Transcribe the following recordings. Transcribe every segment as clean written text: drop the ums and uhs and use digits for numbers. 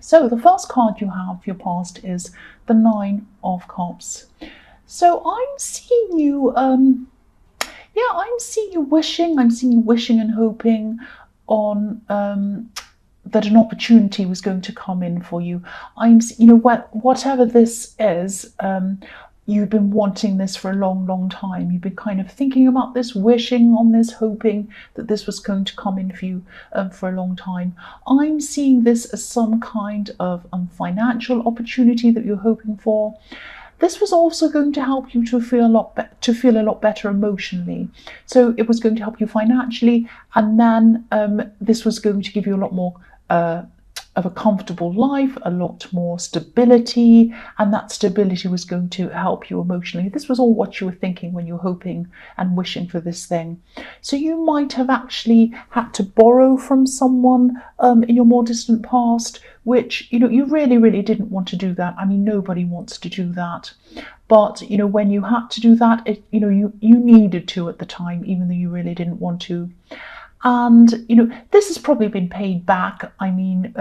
So the first card you have for your past is the Nine of Cups. So I'm seeing you, I'm seeing you wishing. I'm seeing you wishing and hoping on that an opportunity was going to come in for you. Whatever this is, you've been wanting this for a long, long time. You've been kind of thinking about this, wishing on this, hoping that this was going to come in for you for a long time. I'm seeing this as some kind of financial opportunity that you're hoping for. This was also going to help you to feel a lot better emotionally. So it was going to help you financially, and then this was going to give you a lot more of a comfortable life, a lot more stability, and that stability was going to help you emotionally. This was all what you were thinking when you were hoping and wishing for this thing. So you might have actually had to borrow from someone in your more distant past, which, you really, really didn't want to do that. I mean, nobody wants to do that. But, when you had to do that, you needed to at the time, even though you really didn't want to. And, this has probably been paid back. I mean,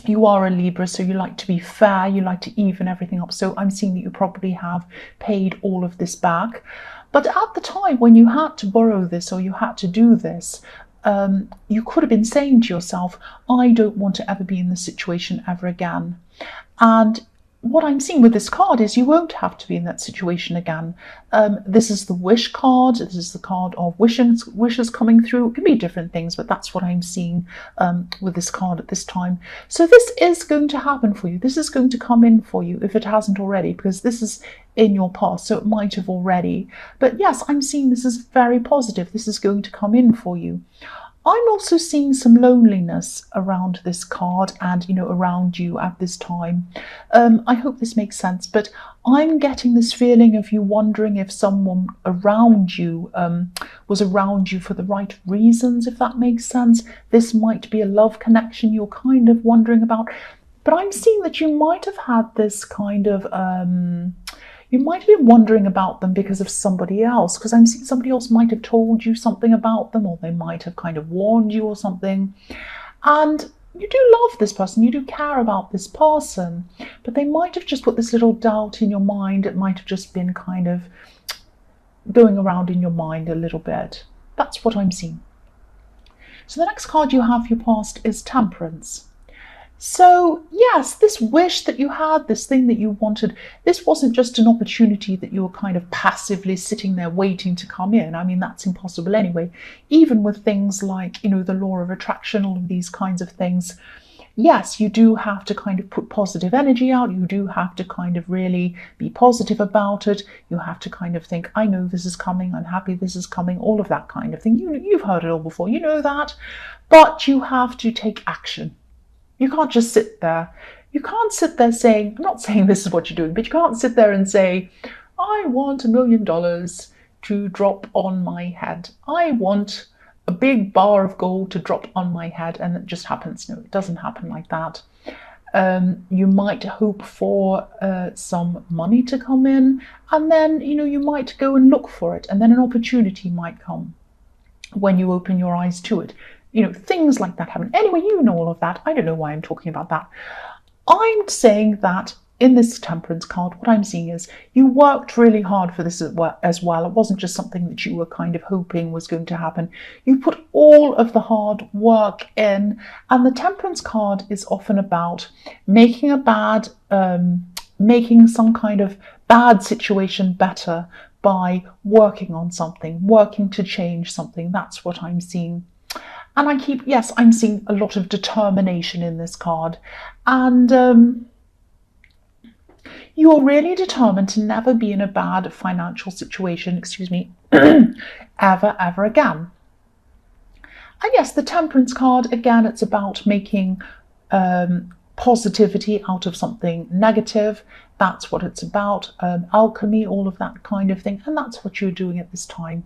you are a Libra, so you like to be fair, you like to even everything up. So I'm seeing that you probably have paid all of this back. But at the time when you had to borrow this or you had to do this, you could have been saying to yourself, I don't want to ever be in this situation ever again. And what I'm seeing with this card is you won't have to be in that situation again. This is the wish card. This is the card of wishes coming through. It can be different things, but that's what I'm seeing with this card at this time. So this is going to happen for you. This is going to come in for you if it hasn't already, because this is in your past, so it might have already. But yes, I'm seeing this is very positive. This is going to come in for you. I'm also seeing some loneliness around this card and, around you at this time. I hope this makes sense, but I'm getting this feeling of you wondering if someone around you was around you for the right reasons, if that makes sense. This might be a love connection you're kind of wondering about, but I'm seeing that you might have had this kind of... you might have been wondering about them because of somebody else, because I'm seeing somebody else might have told you something about them, or they might have kind of warned you or something. And you do love this person, you do care about this person, but they might have just put this little doubt in your mind. It might have just been kind of going around in your mind a little bit. That's what I'm seeing. So the next card you have for your past is Temperance. So yes, this wish that you had, this thing that you wanted, this wasn't just an opportunity that you were kind of passively sitting there waiting to come in. I mean, that's impossible anyway. Even with things like, the law of attraction, all of these kinds of things. Yes, you do have to kind of put positive energy out. You do have to kind of really be positive about it. You have to kind of think, I know this is coming. I'm happy this is coming. All of that kind of thing. You've heard it all before. You know that. But you have to take action. You can't just sit there. You can't sit there saying, I'm not saying this is what you're doing, but you can't sit there and say, I want $1 million to drop on my head. I want a big bar of gold to drop on my head, and it just happens. No, it doesn't happen like that. You might hope for some money to come in, and then, you might go and look for it, and then an opportunity might come when you open your eyes to it. Things like that happen. Anyway, you know all of that. I don't know why I'm talking about that. I'm saying that in this Temperance card, what I'm seeing is you worked really hard for this as well. It wasn't just something that you were kind of hoping was going to happen. You put all of the hard work in, and the Temperance card is often about making making some kind of bad situation better by working on something, working to change something. That's what I'm seeing. And I'm seeing a lot of determination in this card. And you're really determined to never be in a bad financial situation, ever again. And yes, the Temperance card, again, it's about making positivity out of something negative. That's what it's about. Alchemy, all of that kind of thing. And that's what you're doing at this time.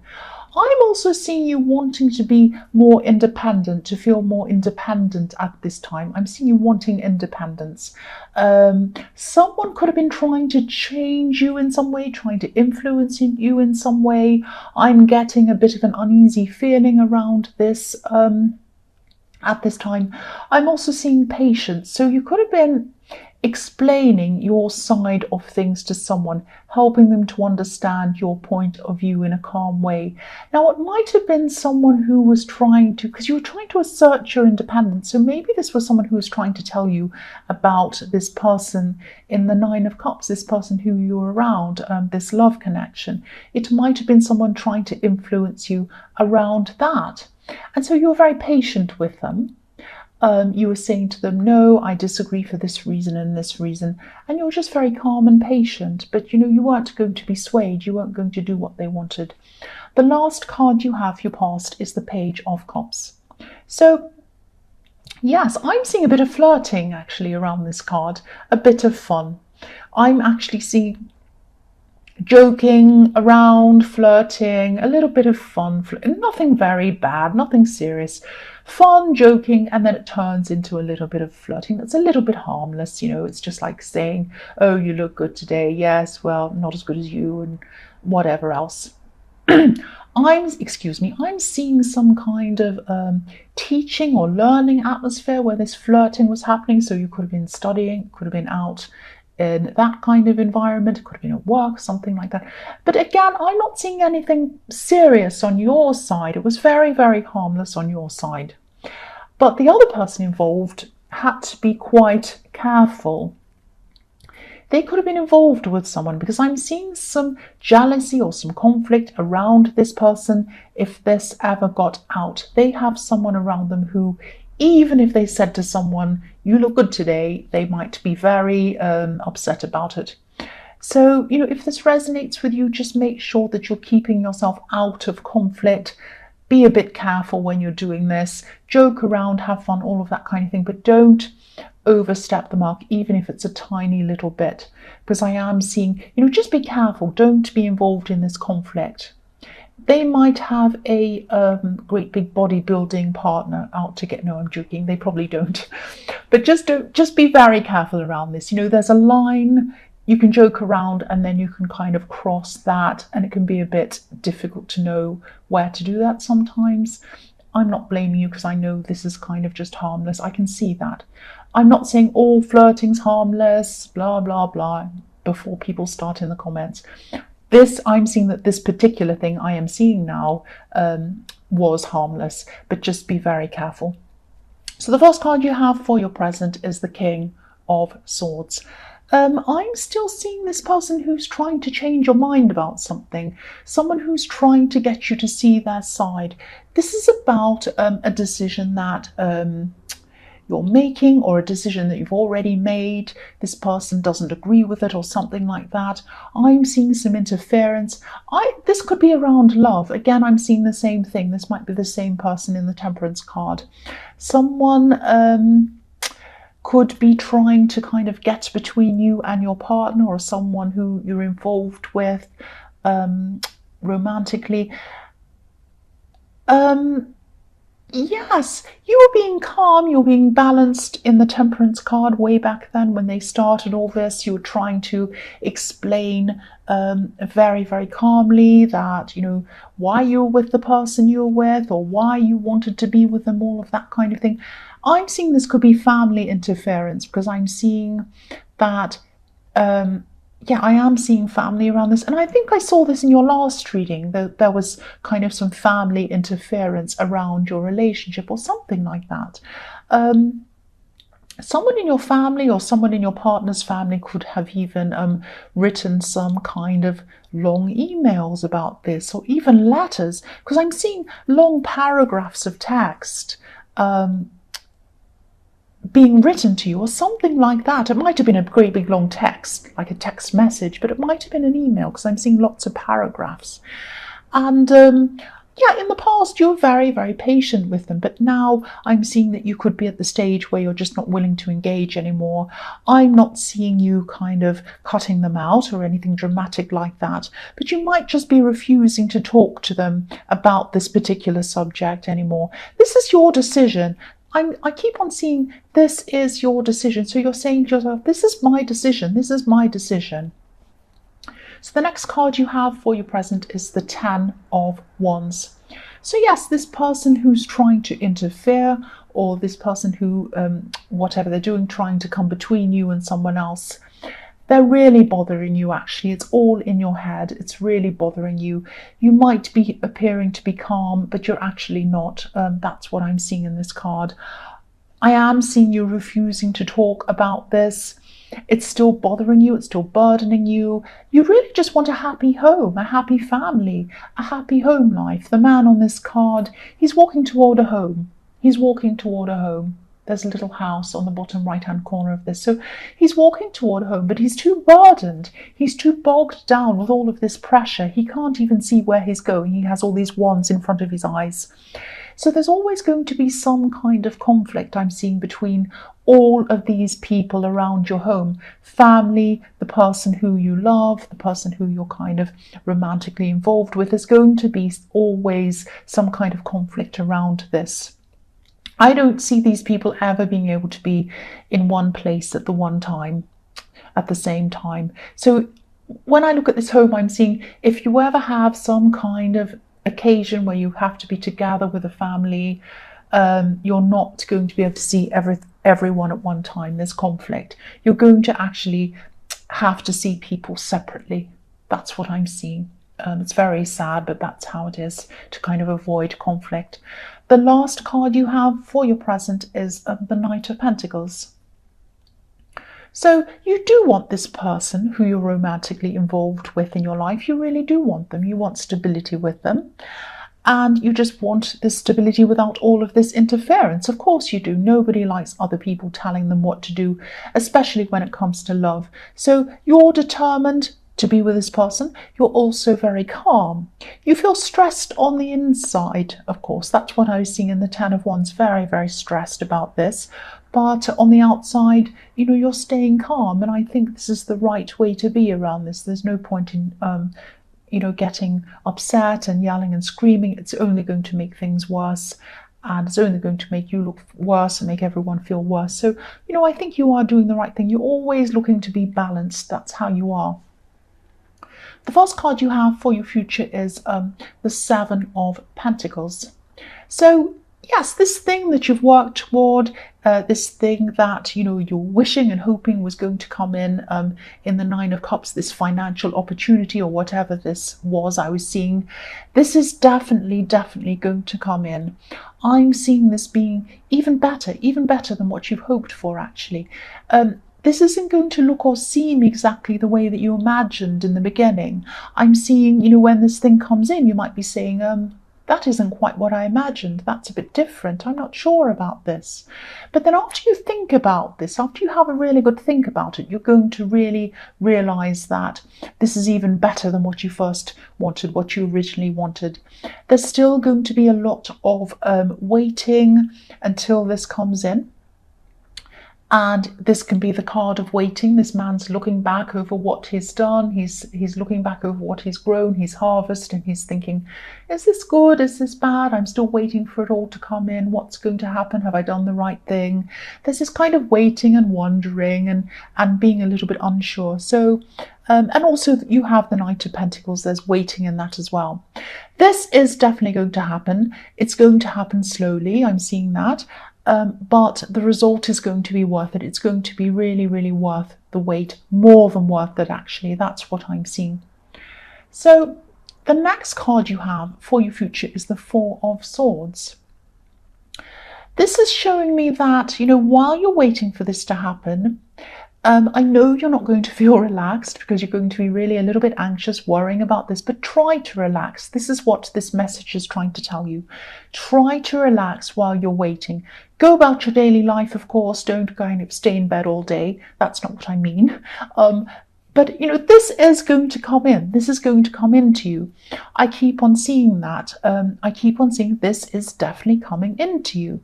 I'm also seeing you wanting to be more independent, to feel more independent at this time. I'm seeing you wanting independence. Someone could have been trying to change you in some way, trying to influence you in some way. I'm getting a bit of an uneasy feeling around this. at this time. I'm also seeing patience. So you could have been explaining your side of things to someone, helping them to understand your point of view in a calm way. Now, it might have been someone who was trying to, because you were trying to assert your independence. So maybe this was someone who was trying to tell you about this person in the Nine of Cups, this person who you're around, this love connection. It might have been someone trying to influence you around that. And so you're very patient with them. You were saying to them, no, I disagree for this reason and this reason. And you were just very calm and patient. But, you weren't going to be swayed. You weren't going to do what they wanted. The last card you have, your past, is the Page of Cups. So, yes, I'm seeing a bit of flirting, actually, around this card. A bit of fun. I'm actually seeing joking around, flirting, a little bit of fun, nothing very bad, nothing serious, fun, joking, and then it turns into a little bit of flirting that's a little bit harmless. It's just like saying, oh, you look good today. Yes, well, not as good as you, and whatever else. I'm seeing some kind of teaching or learning atmosphere where this flirting was happening. So you could have been studying, could have been out in that kind of environment, it could have been at work, something like that. But again, I'm not seeing anything serious on your side. It was very, very harmless on your side. But the other person involved had to be quite careful. They could have been involved with someone, because I'm seeing some jealousy or some conflict around this person. If this ever got out, they have someone around them who, even if they said to someone, you look good today, they might be very upset about it. So, if this resonates with you, just make sure that you're keeping yourself out of conflict. Be a bit careful when you're doing this. Joke around, have fun, all of that kind of thing. But don't overstep the mark, even if it's a tiny little bit. Because I am seeing, just be careful. Don't be involved in this conflict. They might have a great big bodybuilding partner out to get. No, I'm joking. They probably don't. But just be very careful around this. There's a line. You can joke around and then you can kind of cross that, and it can be a bit difficult to know where to do that sometimes. I'm not blaming you, because I know this is kind of just harmless. I can see that. I'm not saying all flirting's harmless, blah, blah, blah, before people start in the comments. I'm seeing that this particular thing I am seeing now was harmless, but just be very careful. So the first card you have for your present is the King of Swords. I'm still seeing this person who's trying to change your mind about something, someone who's trying to get you to see their side. This is about a decision that you're making, or a decision that you've already made. This person doesn't agree with it or something like that. I'm seeing some interference. This could be around love. Again, I'm seeing the same thing. This might be the same person in the Temperance card. Someone could be trying to kind of get between you and your partner, or someone who you're involved with romantically. Yes, you were being calm, you were being balanced in the Temperance card way back then when they started all this. You were trying to explain very, very calmly that, why you were with the person you were with, or why you wanted to be with them, all of that kind of thing. I'm seeing this could be family interference, because I'm seeing that I am seeing family around this. And I think I saw this in your last reading, that there was kind of some family interference around your relationship or something like that. Someone in your family or someone in your partner's family could have even written some kind of long emails about this, or even letters, because I'm seeing long paragraphs of text being written to you, or something like that. It might have been a great big long text, like a text message, but it might have been an email, because I'm seeing lots of paragraphs. And in the past you were very, very patient with them, but now I'm seeing that you could be at the stage where you're just not willing to engage anymore. I'm not seeing you kind of cutting them out or anything dramatic like that, but you might just be refusing to talk to them about this particular subject anymore. This is your decision. I keep on seeing this is your decision. So you're saying to yourself, this is my decision. This is my decision. So the next card you have for your present is the Ten of Wands. So yes, this person who's trying to interfere or this person who, whatever they're doing, trying to come between you and someone else, they're really bothering you, actually. It's all in your head. It's really bothering you. You might be appearing to be calm, but you're actually not. That's what I'm seeing in this card. I am seeing you refusing to talk about this. It's still bothering you. It's still burdening you. You really just want a happy home, a happy family, a happy home life. The man on this card, he's walking toward a home. He's walking toward a home. There's a little house on the bottom right-hand corner of this. So he's walking toward home, but he's too burdened. He's too bogged down with all of this pressure. He can't even see where he's going. He has all these wands in front of his eyes. So there's always going to be some kind of conflict I'm seeing between all of these people around your home. Family, the person who you love, the person who you're kind of romantically involved with. There's going to be always some kind of conflict around this. I don't see these people ever being able to be in one place at the same time. So when I look at this home, I'm seeing if you ever have some kind of occasion where you have to be together with a family, you're not going to be able to see everyone at one time. There's conflict. You're going to actually have to see people separately. That's what I'm seeing. It's very sad, but that's how it is, to kind of avoid conflict. The last card you have for your present is the Knight of Pentacles. So you do want this person who you're romantically involved with in your life. You really do want them. You want stability with them. And you just want this stability without all of this interference. Of course you do. Nobody likes other people telling them what to do, especially when it comes to love. So you're determined to be with this person. You're also very calm. You feel stressed on the inside, of course. That's what I was seeing in the Ten of Wands. Very, very stressed about this. But on the outside, you're staying calm. And I think this is the right way to be around this. There's no point in, getting upset and yelling and screaming. It's only going to make things worse. And it's only going to make you look worse and make everyone feel worse. So, I think you are doing the right thing. You're always looking to be balanced. That's how you are. The first card you have for your future is the Seven of Pentacles. So, yes, this thing that you've worked toward, this thing that, you're wishing and hoping was going to come in the Nine of Cups, this financial opportunity or whatever this was I was seeing, this is definitely going to come in. I'm seeing this being even better than what you've hoped for, actually. This isn't going to look or seem exactly the way that you imagined in the beginning. I'm seeing, when this thing comes in, you might be saying, that isn't quite what I imagined. That's a bit different. I'm not sure about this. But then after you think about this, after you have a really good think about it, you're going to really realize that this is even better than what you first wanted, what you originally wanted. There's still going to be a lot of waiting until this comes in. And this can be the card of waiting. This man's looking back over what he's done. He's looking back over what he's grown, he's harvested, and he's thinking, is this good? Is this bad? I'm still waiting for it all to come in. What's going to happen? Have I done the right thing? There's this kind of waiting and wondering and being a little bit unsure. So, and also you have the Knight of Pentacles. There's waiting in that as well. This is definitely going to happen. It's going to happen slowly. I'm seeing that. But the result is going to be worth it. It's going to be really, really worth the wait, more than worth it, actually. That's what I'm seeing. So the next card you have for your future is the Four of Swords. This is showing me that, while you're waiting for this to happen, I know you're not going to feel relaxed because you're going to be really a little bit anxious, worrying about this, but try to relax. This is what this message is trying to tell you. Try to relax while you're waiting. Go about your daily life, of course. Don't kind of stay in bed all day. That's not what I mean. But, this is going to come in. This is going to come into you. I keep on seeing that. I keep on seeing this is definitely coming into you.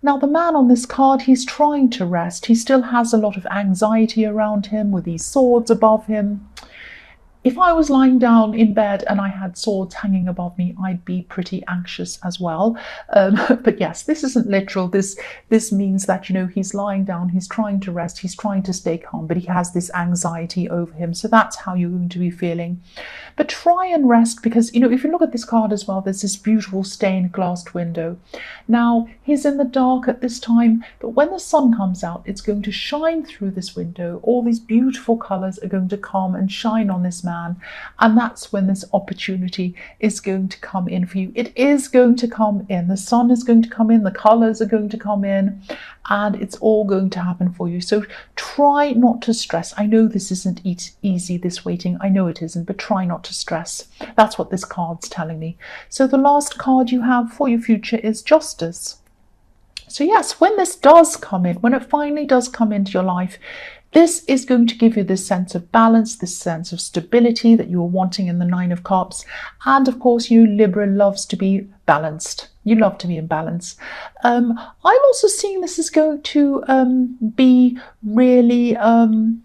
Now, the man on this card, he's trying to rest. He still has a lot of anxiety around him with these swords above him. if I was lying down in bed and I had swords hanging above me, I'd be pretty anxious as well. But yes, this isn't literal. This means that, you know, he's lying down, he's trying to rest, he's trying to stay calm, but he has this anxiety over him. So that's how you're going to be feeling. But try and rest, because, you know, if you look at this card as well, there's this beautiful stained glass window. Now, he's in the dark at this time, but when the sun comes out, it's going to shine through this window. All these beautiful colours are going to come and shine on this man. And that's when this opportunity is going to come in for you. It is going to come in. The sun is going to come in. The colours are going to come in. And it's all going to happen for you. So try not to stress. I know this isn't easy, this waiting. I know it isn't, but try not to stress. That's what this card's telling me. So the last card you have for your future is Justice. So yes, when this does come in, when it finally does come into your life, this is going to give you this sense of balance, this sense of stability that you were wanting in the Nine of Cups. And of course, you, Libra, loves to be balanced. You love to be in balance. I'm also seeing this is going to be really an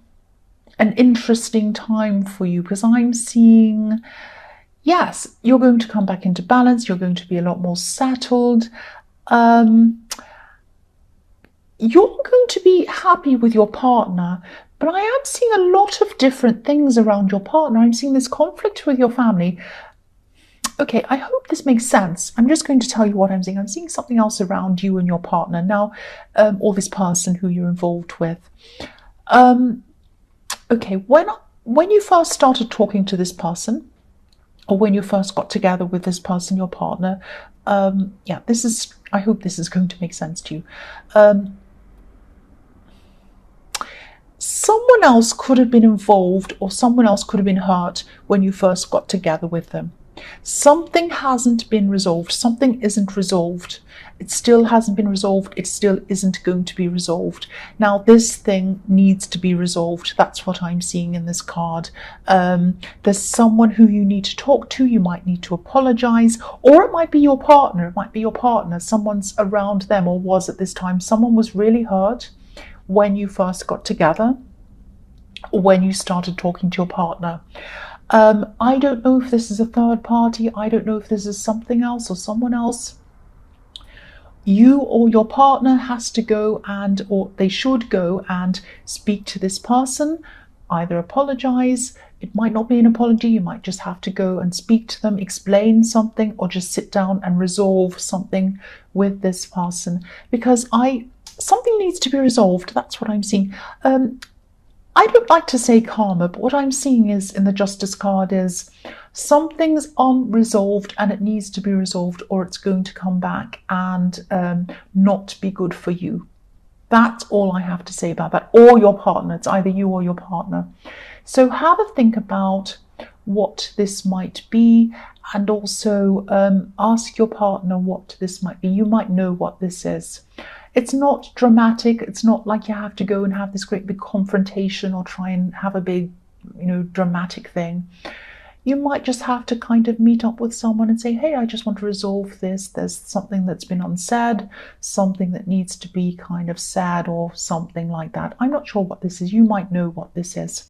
interesting time for you, because I'm seeing, yes, you're going to come back into balance. You're going to be a lot more settled. You're going to be happy with your partner, but I am seeing a lot of different things around your partner. I'm seeing this conflict with your family. Okay, I hope this makes sense. I'm just going to tell you what I'm seeing. I'm seeing something else around you and your partner now, or this person who you're involved with. Okay, when you first started talking to this person, or when you first got together with this person, your partner, yeah, I hope this is going to make sense to you. Someone else could have been involved, or someone else could have been hurt when you first got together with them. Something hasn't been resolved. Something isn't resolved. It still hasn't been resolved. It still isn't going to be resolved. Now, this thing needs to be resolved. That's what I'm seeing in this card. There's someone who you need to talk to. You might need to apologize, or it might be your partner. It might be your partner. Someone's around them, or was at this time. Someone was really hurt when you first got together, or when you started talking to your partner. I don't know if this is a third party. I don't know if this is something else or someone else. You or your partner has to go or they should go and speak to this person, either apologize. It might not be an apology. You might just have to go and speak to them, explain something, or just sit down and resolve something with this person, because something needs to be resolved. That's what I'm seeing. I don't like to say karma, but what I'm seeing is in the Justice card is something's unresolved and it needs to be resolved, or it's going to come back and not be good for you. That's all I have to say about that. Or your partner. It's either you or your partner. So have a think about what this might be, and also ask your partner what this might be. You might know what this is. It's not dramatic. It's not like you have to go and have this great big confrontation or try and have a big, dramatic thing. You might just have to kind of meet up with someone and say, hey, I just want to resolve this. There's something that's been unsaid, something that needs to be kind of said, or something like that. I'm not sure what this is. You might know what this is.